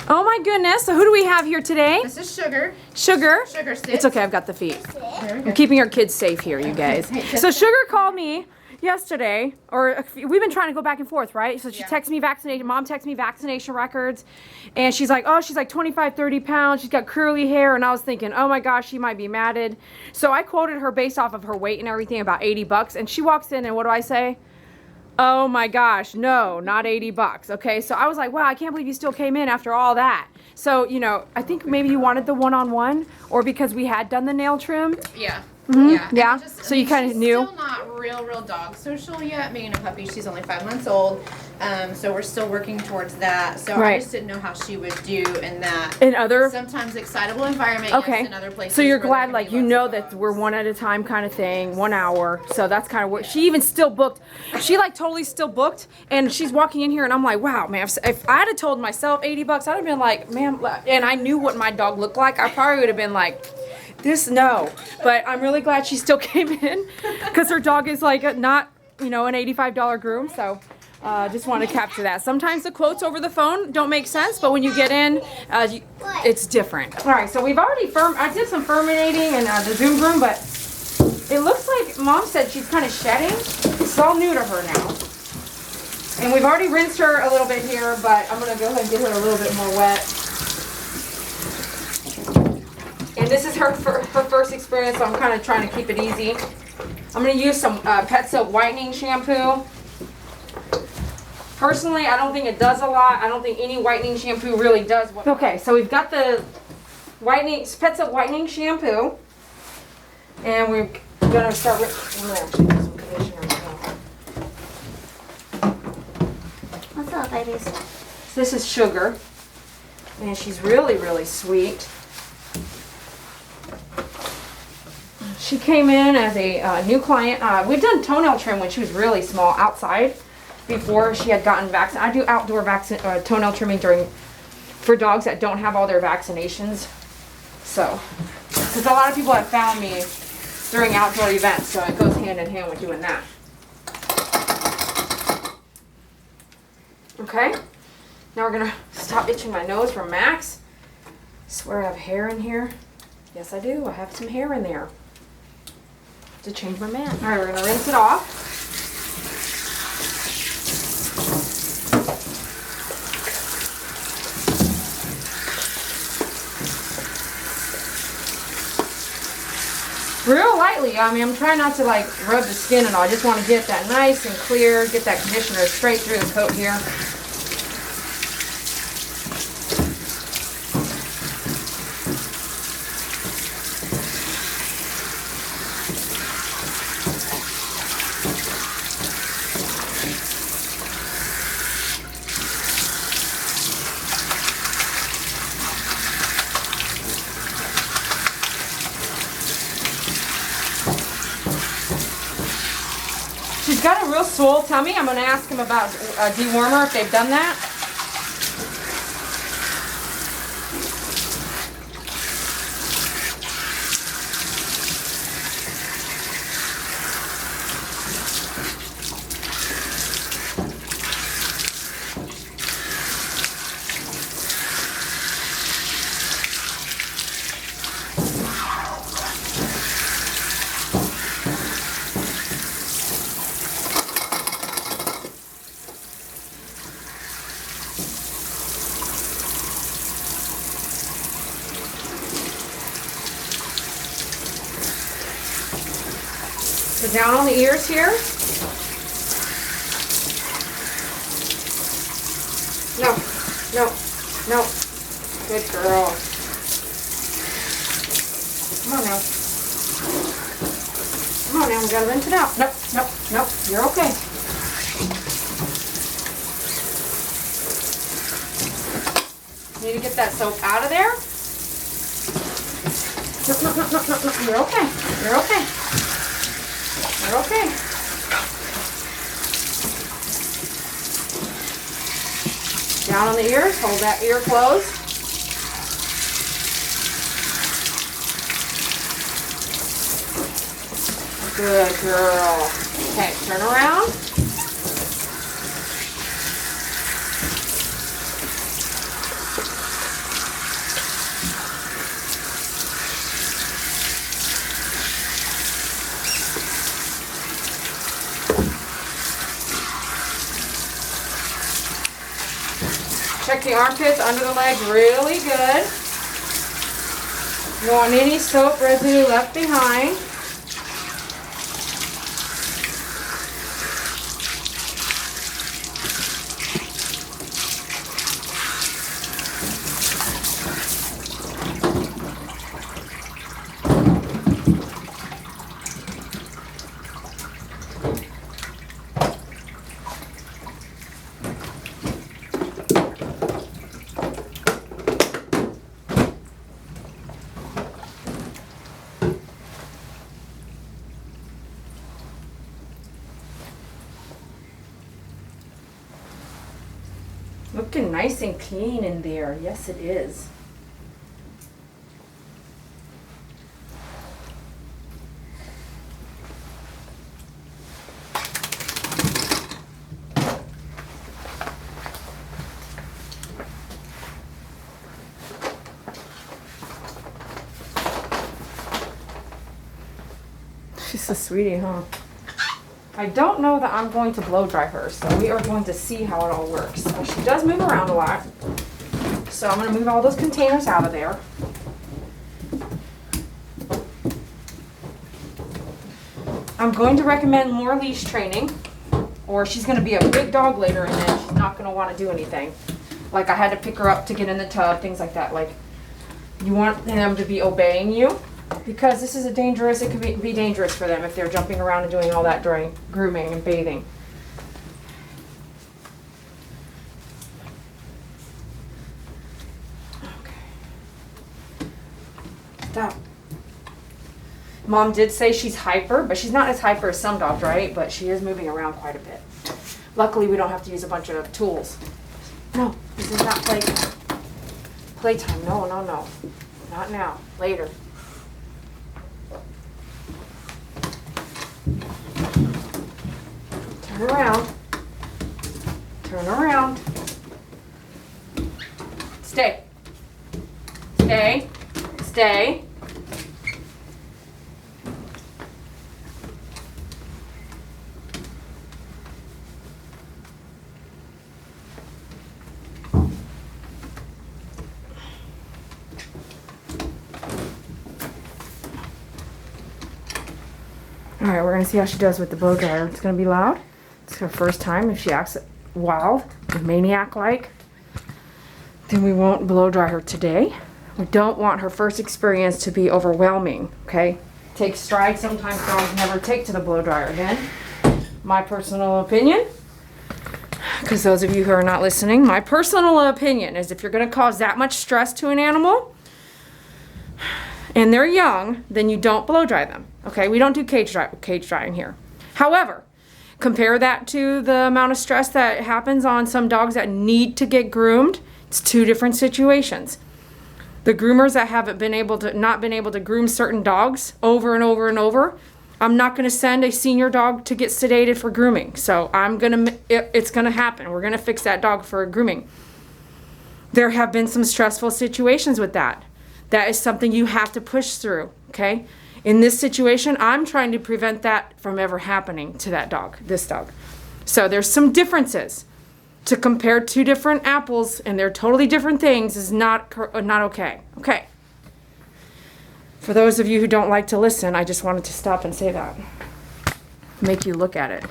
Oh my goodness. So who do we have here today? This is Sugar. Sugar. Sugar sticks. It's okay, I've got the feet. I'm keeping our kids safe here, you guys. So Sugar called me yesterday, or we've been trying to go back and forth, right? So she texted me vaccination, mom texted me vaccination records, and she's like, oh, she's like 25, 30 pounds, she's got curly hair, and I was thinking, oh my gosh, she might be matted. So I quoted her based off of her weight and everything, about 80 bucks, and she walks in, and what do I say? Oh my gosh, no, not 80 bucks. Okay, so I was like, wow, I can't believe you still came in after all that. So, you know, I think maybe you wanted the one-on-one, or because we had done the nail trim. Yeah. Mm-hmm. Yeah. Yeah. So you kind of knew. She's still not real dog social yet. Being a puppy, she's only 5 months old. So we're still working towards that. So I just didn't know how she would do in that. In other sometimes excitable environment. Okay. Yes, in other places. So you're glad, like, you know that we're one at a time kind of thing, 1 hour. So that's kind of what she even still booked. She like totally still booked, and she's walking in here, and I'm like, wow, man. If I had told myself 80 bucks, I'd have been like, man. And I knew what my dog looked like. I probably would have been like, this no. But I'm really glad she still came in, because her dog is like not, you know, an $85 groom. So just want to capture that. Sometimes the quotes over the phone don't make sense, but when you get in, it's different. All right, so we've already I did some ferminating and the groom, but it looks like mom said she's kind of shedding. It's all new to her now. And we've already rinsed her a little bit here, but I'm gonna go ahead and get her a little bit more wet. And this is her first experience, so I'm kind of trying to keep it easy. I'm going to use some Pet Soap whitening shampoo. Personally, I don't think it does a lot. I don't think any whitening shampoo really does. Okay, so we've got the Pet Soap whitening shampoo. And we're going to start with, I'm going to actually put some conditioner now. What's up, babies? So this is Sugar. And she's really, really sweet. She came in as a new client. We've done toenail trim when she was really small outside before she had gotten vaccinated. I do outdoor toenail trimming for dogs that don't have all their vaccinations. So, because a lot of people have found me during outdoor events, so it goes hand in hand with doing that. Okay, now we're gonna stop itching my nose from Max. I swear I have hair in here. Yes, I do. I have some hair in there. To change my mat. All right, we're gonna rinse it off. Real lightly. I mean, I'm trying not to like rub the skin and all. I just want to get that nice and clear, get that conditioner straight through the coat here. She's got a real swole tummy. I'm going to ask him about a dewormer if they've done that. So down on the ears here. No, no, no. Good girl. Come on now. Come on now, we gotta rinse it out. Nope, nope, nope. You're okay. Need to get that soap out of there. No, no, no, no, no, no. You're okay. You're okay. You're okay. Down on the ears, hold that ear closed. Good girl. Okay, turn around. check the armpits, under the leg really good. You don't want any soap residue left behind. Looking nice and clean in there. Yes, it is. She's a sweetie, huh? I don't know that I'm going to blow dry her, so we are going to see how it all works. So she does move around a lot, so I'm going to move all those containers out of there. I'm going to recommend more leash training, or she's going to be a big dog later and then she's not going to want to do anything. Like I had to pick her up to get in the tub, things like that. Like you want them to be obeying you. Because this is it could be dangerous for them if they're jumping around and doing all that during grooming and bathing. Okay. Stop. Mom did say she's hyper, but she's not as hyper as some dogs, right? But she is moving around quite a bit. Luckily, we don't have to use a bunch of tools. No, this is not playtime. No, no, no. Not now. Later. Turn around. Turn around. Stay. Stay. Stay. All right, we're gonna see how she does with the blow dryer. It's gonna be loud. It's her first time. If she acts wild, maniac-like, then we won't blow dry her today. We don't want her first experience to be overwhelming, okay? Take strides. Sometimes dogs never take to the blow dryer. Again, my personal opinion, because those of you who are not listening, my personal opinion is if you're gonna cause that much stress to an animal and they're young, then you don't blow dry them, okay? We don't do cage drying here. However, compare that to the amount of stress that happens on some dogs that need to get groomed. It's two different situations. The groomers that haven't been able to groom certain dogs over and over and over, I'm not going to send a senior dog to get sedated for grooming. So it's going to happen. We're going to fix that dog for grooming. There have been some stressful situations with that. That is something you have to push through, okay? In this situation, I'm trying to prevent that from ever happening to that dog, this dog. So there's some differences. To compare two different apples and they're totally different things is not okay. Okay. For those of you who don't like to listen, I just wanted to stop and say that. Make you look at it.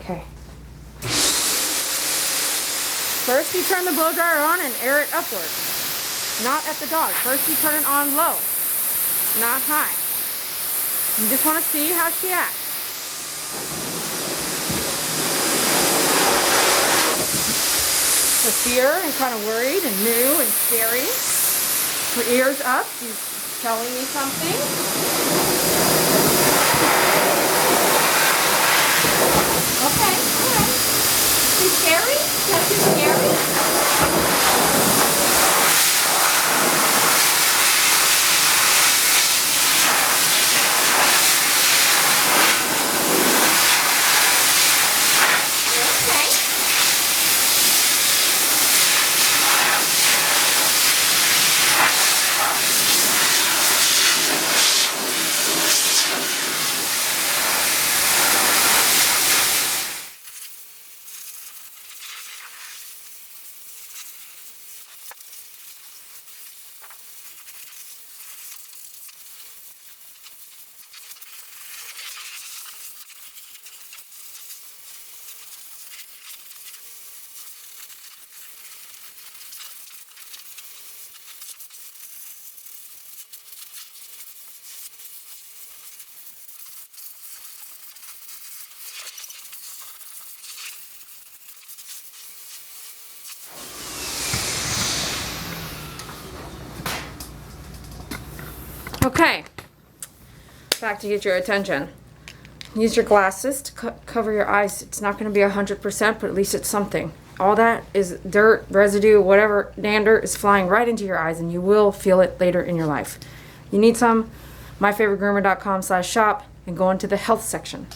Okay. First you turn the blow dryer on and air it upward. Not at the dog. First you turn it on low, not high. You just want to see how she acts. For fear and kind of worried and new and scary. Her ears up, she's telling me something. Okay, alright. She's scary? Is she scary? Okay. Back to get your attention. Use your glasses to cover your eyes. It's not going to be 100%, but at least it's something. All that is dirt, residue, whatever, dander is flying right into your eyes, and you will feel it later in your life. You need some? myfavoritegroomer.com/shop and go into the health section.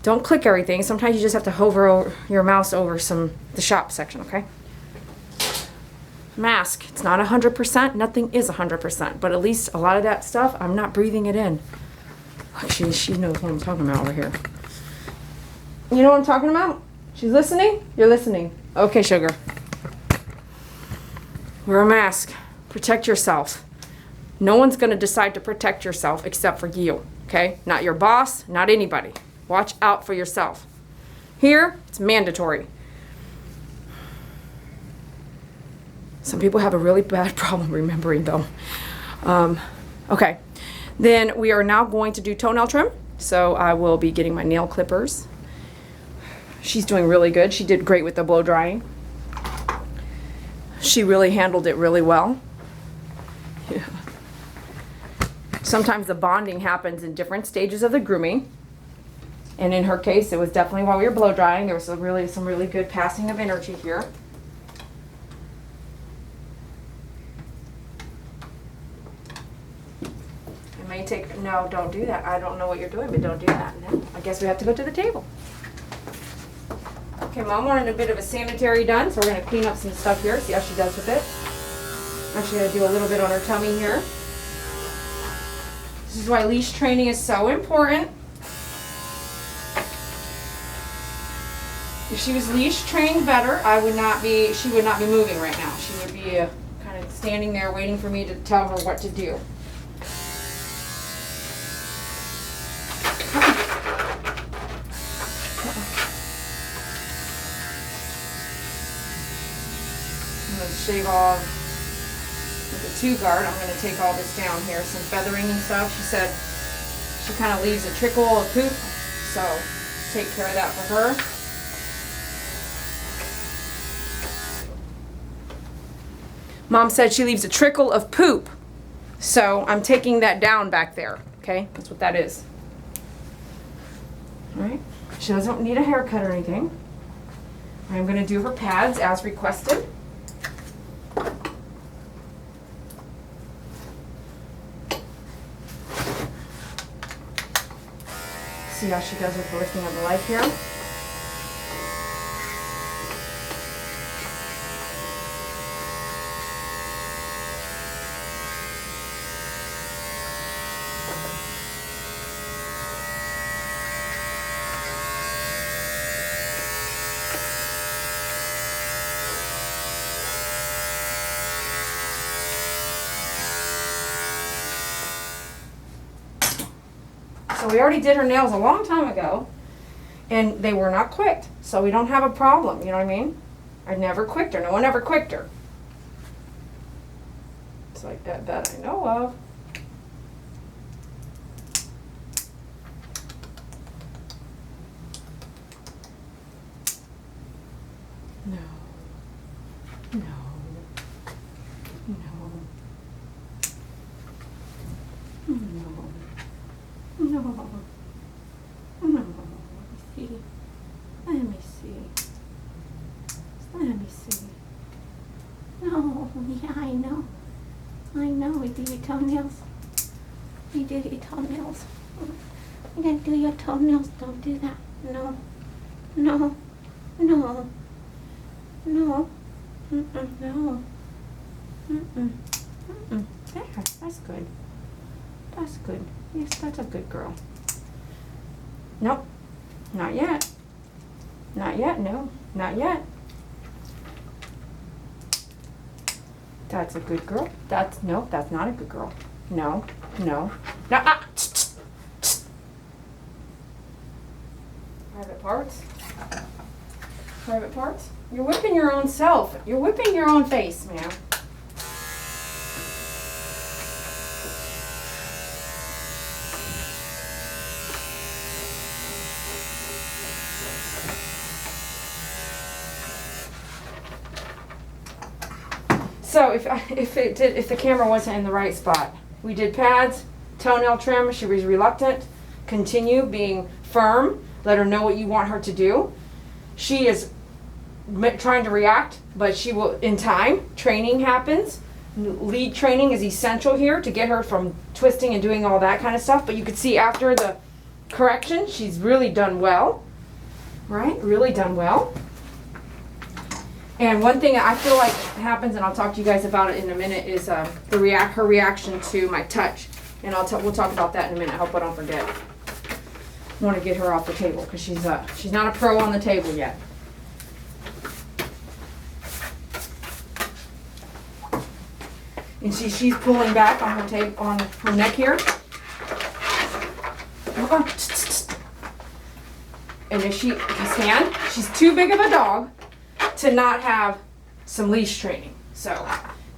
Don't click everything. Sometimes you just have to hover your mouse over the shop section, okay? Mask. It's not 100%. Nothing is 100%, but at least a lot of that stuff, I'm not breathing it in. Actually, she knows what I'm talking about over here. You know what I'm talking about? She's listening? You're listening. Okay, sugar. Wear a mask. Protect yourself. No one's going to decide to protect yourself except for you, okay? Not your boss, not anybody. Watch out for yourself. Here, it's mandatory. Some people have a really bad problem remembering, though. Okay. Then we are now going to do toenail trim. So I will be getting my nail clippers. She's doing really good. She did great with the blow drying. She really handled it really well. Yeah. Sometimes the bonding happens in different stages of the grooming. And in her case, it was definitely while we were blow drying. There was some really good passing of energy here. No, don't do that. I don't know what you're doing, but don't do that. No, I guess we have to go to the table. Okay, Mom wanted a bit of a sanitary done, so we're going to clean up some stuff here, see how she does with it. I'm actually going to do a little bit on her tummy here. This is why leash training is so important. If she was leash trained better, she would not be moving right now. She would be kind of standing there waiting for me to tell her what to do. Shave off with a 2-guard. I'm going to take all this down here, some feathering and stuff. She said she kind of leaves a trickle of poop, so take care of that for her. Mom said she leaves a trickle of poop, so I'm taking that down back there. Okay, that's what that is. All right, she doesn't need a haircut or anything. I'm going to do her pads as requested. See how she does with the lifting of the leg here. So we already did her nails a long time ago, and they were not quicked, so we don't have a problem, you know what I mean? I never quicked her. No one ever quicked her. It's like that I know of. No. No. No. No. No. No. Let me see. Let me see. No. Yeah, I know. I know. We do your toenails. We do your toenails. You gotta do your toenails. Don't do that. No. No. No. No. Mm-mm. No. Mm-mm. Mm-mm. There. That's good. That's good. Yes, that's a good girl. Nope. Not yet. Not yet, no. Not yet. That's a good girl. No, that's not a good girl. No. No. No. Ah! Private parts. Private parts. You're whipping your own self. You're whipping your own face, man. So if the camera wasn't in the right spot, we did pads, toenail trim. She was reluctant. Continue being firm. Let her know what you want her to do. She is trying to react, but she will, in time, training happens. Lead training is essential here to get her from twisting and doing all that kind of stuff. But you could see after the correction, she's really done well. Right? Really done well. And one thing I feel like happens, and I'll talk to you guys about it in a minute, is her reaction to my touch. And we'll talk about that in a minute. I hope I don't forget. I want to get her off the table because she's not a pro on the table yet. And she's pulling back on her neck here. And if she's too big of a dog to not have some leash training. So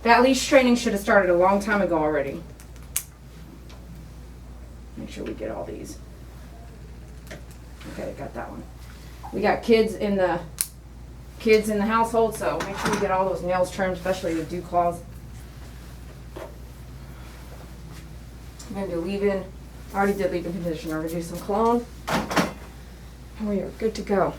that leash training should have started a long time ago already. Make sure we get all these. Okay, got that one. We got kids in the household, so make sure we get all those nails trimmed, especially the dew claws. I'm going to do leave-in. I already did leave-in conditioner. We're going to do some cologne. And we are good to go.